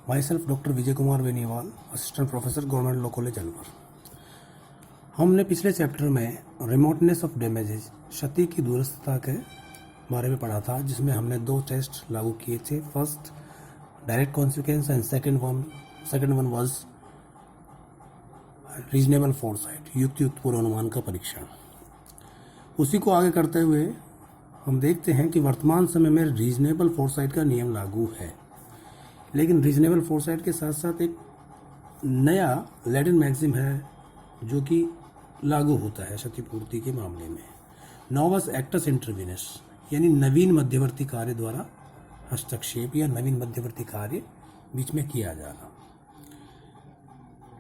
My self doctor Vijay Kumar Beniwal, assistant professor government law college Alwar. हमने पिछले chapter में रिमोटनेस ऑफ डैमेजेज, क्षति की दूरस्थता के बारे में पढ़ा था, जिसमें हमने 2 टेस्ट लागू किए थे। First direct consequence and second one was reasonable foresight, युक्त पूर्वानुमान का परीक्षण। उसी को आगे करते हुए हम देखते हैं कि वर्तमान समय में रीजनेबल फोरसाइट का नियम लागू है, लेकिन रीजनेबल फोरसाइट के साथ साथ एक नया लैटिन मैक्सिम है जो कि लागू होता है क्षतिपूर्ति के मामले में। नोवस एक्टस इंटरवीनस, यानी नवीन मध्यवर्ती कार्य द्वारा हस्तक्षेप या नवीन मध्यवर्ती कार्य बीच में किया जाना।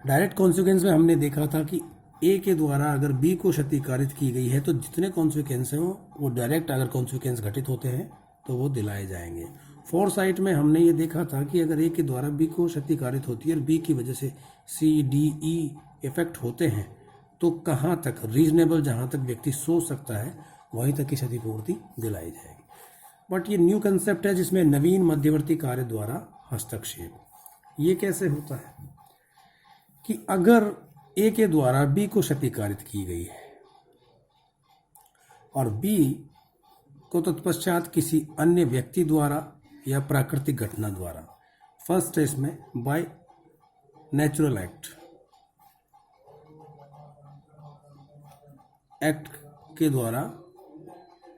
डायरेक्ट कॉन्सिक्वेंस में हमने देखा था कि ए के द्वारा अगर बी को क्षति कारित की गई है तो जितने कॉन्सिक्वेंस हैं वो डायरेक्ट अगर कॉन्सिक्वेंस घटित होते हैं तो वो दिलाए जाएंगे। फोरसाइट में हमने ये देखा था कि अगर ए के द्वारा बी को क्षति कारित होती है और बी की वजह से सी डी ई इफेक्ट होते हैं तो कहाँ तक रीजनेबल, जहाँ तक व्यक्ति सोच सकता है वहीं तक की क्षतिपूर्ति दिलाई जाएगी। बट ये न्यू कंसेप्ट है जिसमें नवीन मध्यवर्ती कार्य द्वारा हस्तक्षेप। ये कैसे होता है कि अगर ए के द्वारा बी को क्षति कारित की गई है और बी को तत्पश्चात किसी अन्य व्यक्ति द्वारा या प्राकृतिक घटना द्वारा, फर्स्ट है इसमें बाय नेचुरल एक्ट के द्वारा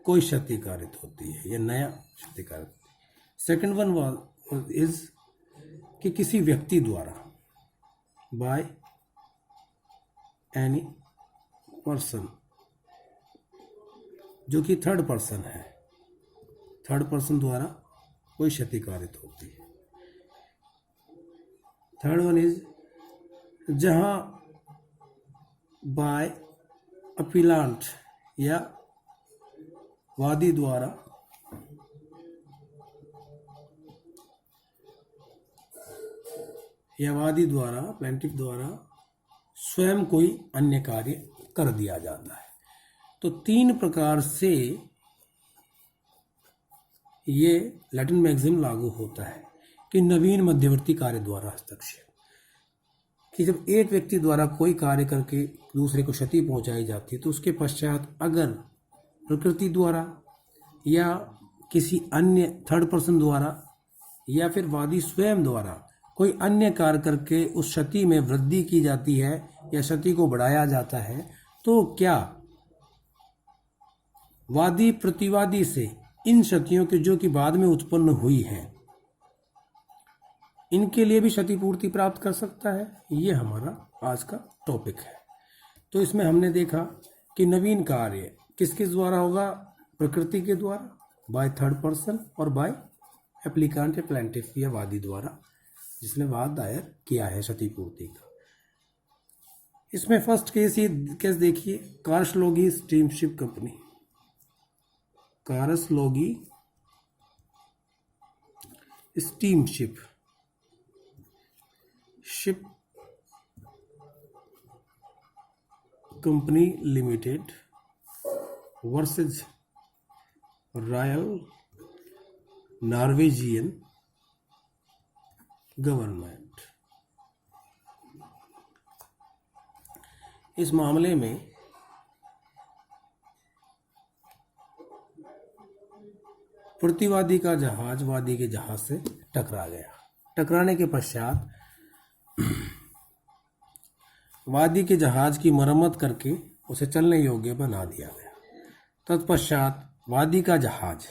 कोई क्षति कारित होती है या नया क्षति कारित होती है। सेकेंड वन इज कि किसी व्यक्ति द्वारा, बाय एनी पर्सन, जो कि थर्ड पर्सन है, थर्ड पर्सन द्वारा कोई क्षति कारित होती है। थर्ड वन इज जहां बाय अपीलांट या वादी द्वारा प्लेंटिफ द्वारा स्वयं कोई अन्य कार्य कर दिया जाता है। तो 3 प्रकार से ये लैटिन मैक्सिम लागू होता है कि नवीन मध्यवर्ती कार्य द्वारा हस्तक्षेप, कि जब एक व्यक्ति द्वारा कोई कार्य करके दूसरे को क्षति पहुंचाई जाती है तो उसके पश्चात अगर प्रकृति द्वारा या किसी अन्य थर्ड पर्सन द्वारा या फिर वादी स्वयं द्वारा कोई अन्य कार्य करके उस क्षति में वृद्धि की जाती है या क्षति को बढ़ाया जाता है, तो क्या वादी प्रतिवादी से इन क्षतियों के जो कि बाद में उत्पन्न हुई हैं इनके लिए भी क्षतिपूर्ति प्राप्त कर सकता है? ये हमारा आज का टॉपिक है। तो इसमें हमने देखा कि नवीन कार्य किस किस द्वारा होगा? प्रकृति के द्वारा, बाय थर्ड पर्सन, और बाय एप्लीकांट या प्लेंटिफ या वादी द्वारा जिसने वाद दायर किया है क्षतिपूर्ति का। इसमें फर्स्ट केस देखिए, Carslogie steamship company, Carslogie steamship company limited versus royal Norwegian government. इस मामले में प्रतिवादी का जहाज वादी के जहाज से टकरा गया। टकराने के पश्चात वादी के जहाज की मरम्मत करके उसे चलने योग्य बना दिया गया। तत्पश्चात वादी का जहाज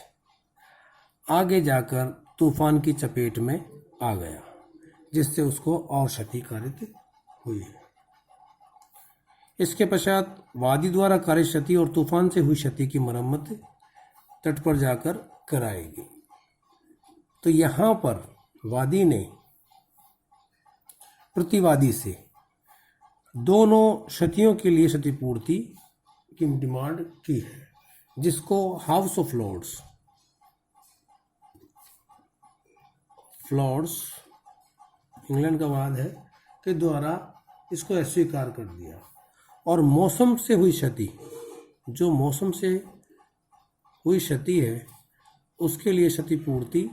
आगे जाकर तूफान की चपेट में आ गया, जिससे उसको और क्षति कारित हुई। इसके पश्चात वादी द्वारा कारित क्षति और तूफान से हुई क्षति की मरम्मत तट पर जाकर कराएगी। तो यहां पर वादी ने प्रतिवादी से दोनों क्षतियों के लिए क्षतिपूर्ति की डिमांड की है, जिसको हाउस ऑफ लॉर्ड्स इंग्लैंड का वाद है के द्वारा इसको अस्वीकार कर दिया। और मौसम से हुई क्षति, जो मौसम से हुई क्षति है उसके लिए क्षतिपूर्ति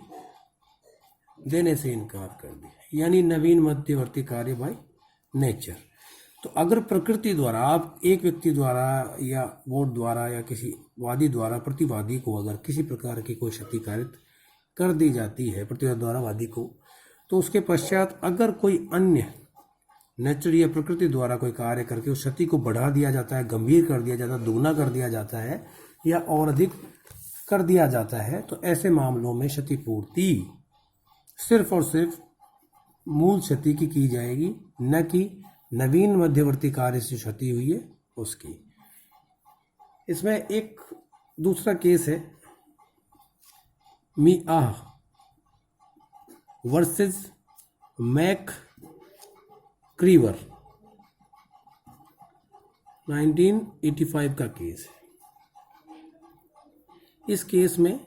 देने से इनकार कर दिया। यानी नवीन मध्यवर्ती कार्य बाय नेचर। तो अगर प्रकृति द्वारा, आप एक व्यक्ति द्वारा या वोट द्वारा या किसी वादी द्वारा प्रतिवादी को अगर किसी प्रकार की कोई क्षति कारित कर दी जाती है प्रतिवादी द्वारा वादी को, तो उसके पश्चात अगर कोई अन्य नेचर या प्रकृति द्वारा कोई कार्य करके उस क्षति को बढ़ा दिया जाता है, गंभीर कर दिया जाता है, दोगुना कर दिया जाता है या और अधिक कर दिया जाता है, तो ऐसे मामलों में क्षतिपूर्ति सिर्फ और सिर्फ मूल क्षति की जाएगी, न कि नवीन मध्यवर्ती कार्य से क्षति हुई है उसकी। इसमें एक दूसरा केस है मिआह वर्सेस मैक क्रीवर, 1985 का केस है। इस केस में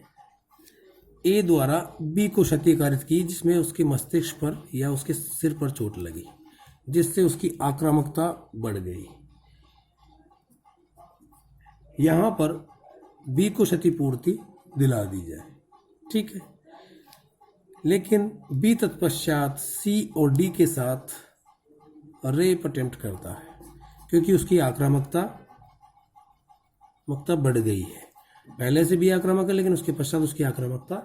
ए द्वारा बी को क्षति कारित की, जिसमें उसके मस्तिष्क पर या उसके सिर पर चोट लगी, जिससे उसकी आक्रामकता बढ़ गई। यहां पर बी को क्षतिपूर्ति दिला दी जाए, ठीक है। लेकिन बी तत्पश्चात सी और डी के साथ रेप अटेम्प्ट करता है, क्योंकि उसकी आक्रामकता बढ़ गई है। पहले से भी आक्रामक है, लेकिन उसके पश्चात उसकी आक्रामकता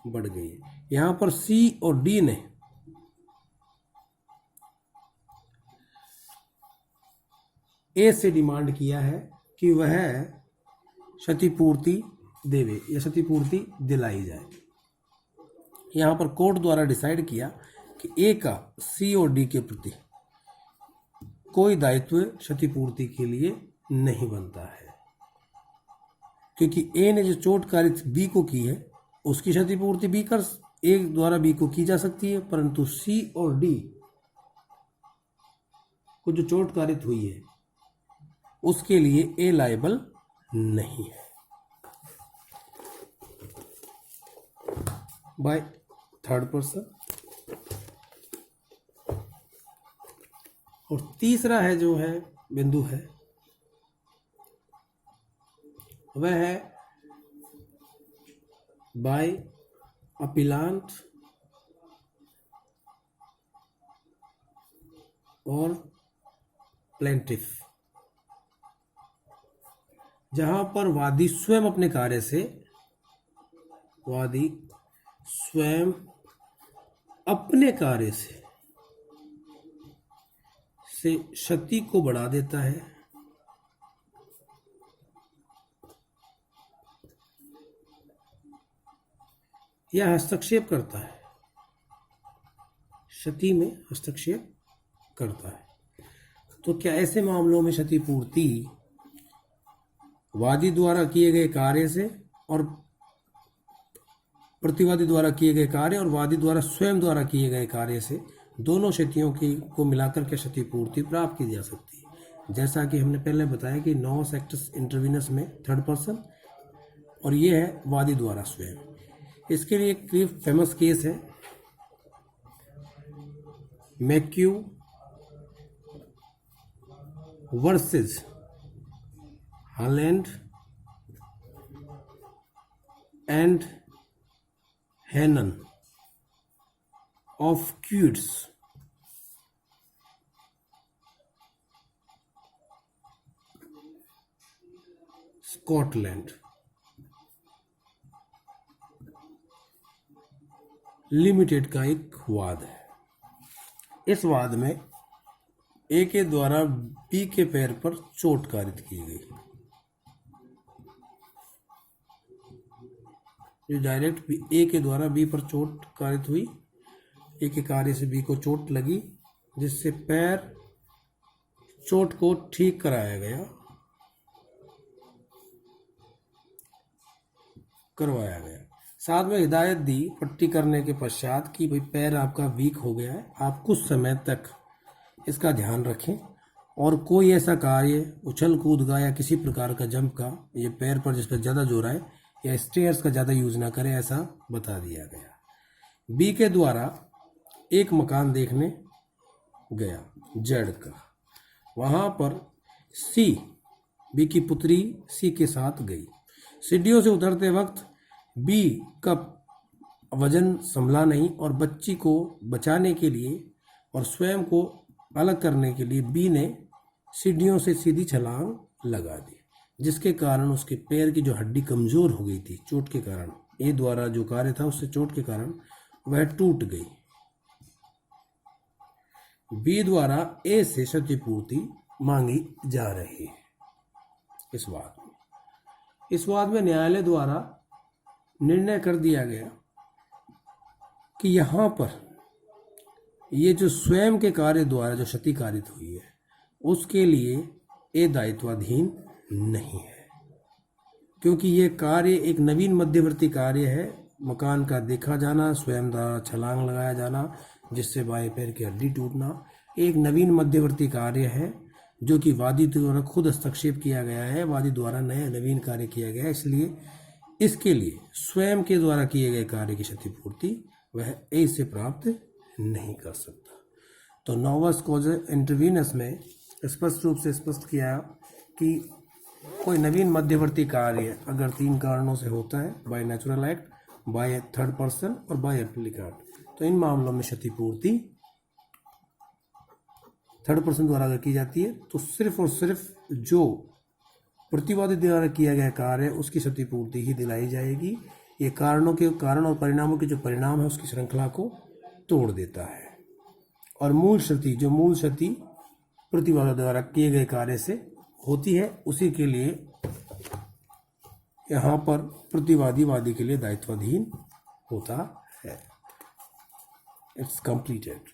बढ़ गई है। यहां पर सी और डी ने ए से डिमांड किया है कि वह क्षतिपूर्ति देवे या क्षतिपूर्ति दिलाई जाए। यहां पर कोर्ट द्वारा डिसाइड किया कि ए का सी और डी के प्रति कोई दायित्व क्षतिपूर्ति के लिए नहीं बनता है, क्योंकि ए ने जो चोट कारित बी को की है उसकी क्षतिपूर्ति बी कर ए द्वारा बी को की जा सकती है, परंतु सी और डी को जो चोट कारित हुई है उसके लिए ए लायबल नहीं है बाय थर्ड पर्सन। और तीसरा है जो है बिंदु है वह है बाय अपीलांट और प्लेंटिफ, जहां पर वादी स्वयं अपने कार्य से क्षति को बढ़ा देता है या हस्तक्षेप करता है, क्षति में हस्तक्षेप करता है। तो क्या ऐसे मामलों में क्षतिपूर्ति वादी द्वारा किए गए कार्य से और प्रतिवादी द्वारा किए गए कार्य और वादी द्वारा स्वयं द्वारा किए गए कार्य से दोनों क्षतियों की को मिलाकर के क्षतिपूर्ति प्राप्त की जा सकती है। जैसा कि हमने पहले बताया कि नॉस एक्टस इंटरवीनस में थर्ड पर्सन और ये है वादी द्वारा स्वयं। इसके लिए एक फेमस केस है McKew versus Holland and Hannen of Cubitts, Scotland limited का एक वाद है। इस वाद में ए के द्वारा बी के पैर पर चोट कारित की गई, जो डायरेक्ट ए के द्वारा बी पर चोट कारित हुई। ए के कार्य से बी को चोट लगी, जिससे पैर चोट को ठीक करवाया गया। साथ में हिदायत दी पट्टी करने के पश्चात कि भाई पैर आपका वीक हो गया है, आप कुछ समय तक इसका ध्यान रखें और कोई ऐसा कार्य उछल कूद का या किसी प्रकार का जंप का ये पैर पर जिस पर ज़्यादा जोर आए या स्टेयर्स का ज़्यादा यूज ना करें, ऐसा बता दिया गया। बी के द्वारा एक मकान देखने गया जेड का, वहाँ पर सी बी की पुत्री सी के साथ गई। सीढ़ियों से उतरते वक्त बी का वजन संभला नहीं और बच्ची को बचाने के लिए और स्वयं को अलग करने के लिए बी ने सीढ़ियों से सीधी छलांग लगा दी, जिसके कारण उसके पैर की जो हड्डी कमजोर हो गई थी चोट के कारण, ए द्वारा जो कार्य था उससे चोट के कारण वह टूट गई। बी द्वारा ए से क्षतिपूर्ति मांगी जा रही है। इस वाद में न्यायालय द्वारा निर्णय कर दिया गया कि यहाँ पर ये जो स्वयं के कार्य द्वारा जो क्षति कारित हुई है उसके लिए ए दायित्वाधीन नहीं है, क्योंकि ये कार्य एक नवीन मध्यवर्ती कार्य है। मकान का देखा जाना, स्वयं द्वारा छलांग लगाया जाना जिससे बाएं पैर की हड्डी टूटना एक नवीन मध्यवर्ती कार्य है जो कि वादी द्वारा खुद हस्तक्षेप किया गया है, वादी द्वारा नवीन कार्य किया गया है। इसलिए इसके लिए स्वयं के द्वारा किए गए कार्य की क्षतिपूर्ति वह ए से प्राप्त नहीं कर सकता। तो नोवस कॉजस इंटरवीनस में स्पष्ट रूप से स्पष्ट किया कि कोई नवीन मध्यवर्ती कार्य अगर 3 कारणों से होता है, by natural act, by third person और बाय एप्लीकेंट, तो इन मामलों में क्षतिपूर्ति थर्ड पर्सन द्वारा अगर की जाती है तो सिर्फ और सिर्फ जो प्रतिवादी द्वारा किया गया कार्य है उसकी क्षतिपूर्ति ही दिलाई जाएगी। ये कारण और परिणामों के जो परिणाम है उसकी श्रृंखला को तोड़ देता है और मूल क्षति प्रतिवादी द्वारा किए गए कार्य से होती है, उसी के लिए यहाँ पर प्रतिवादी वादी के लिए दायित्वाधीन होता है। It's completed.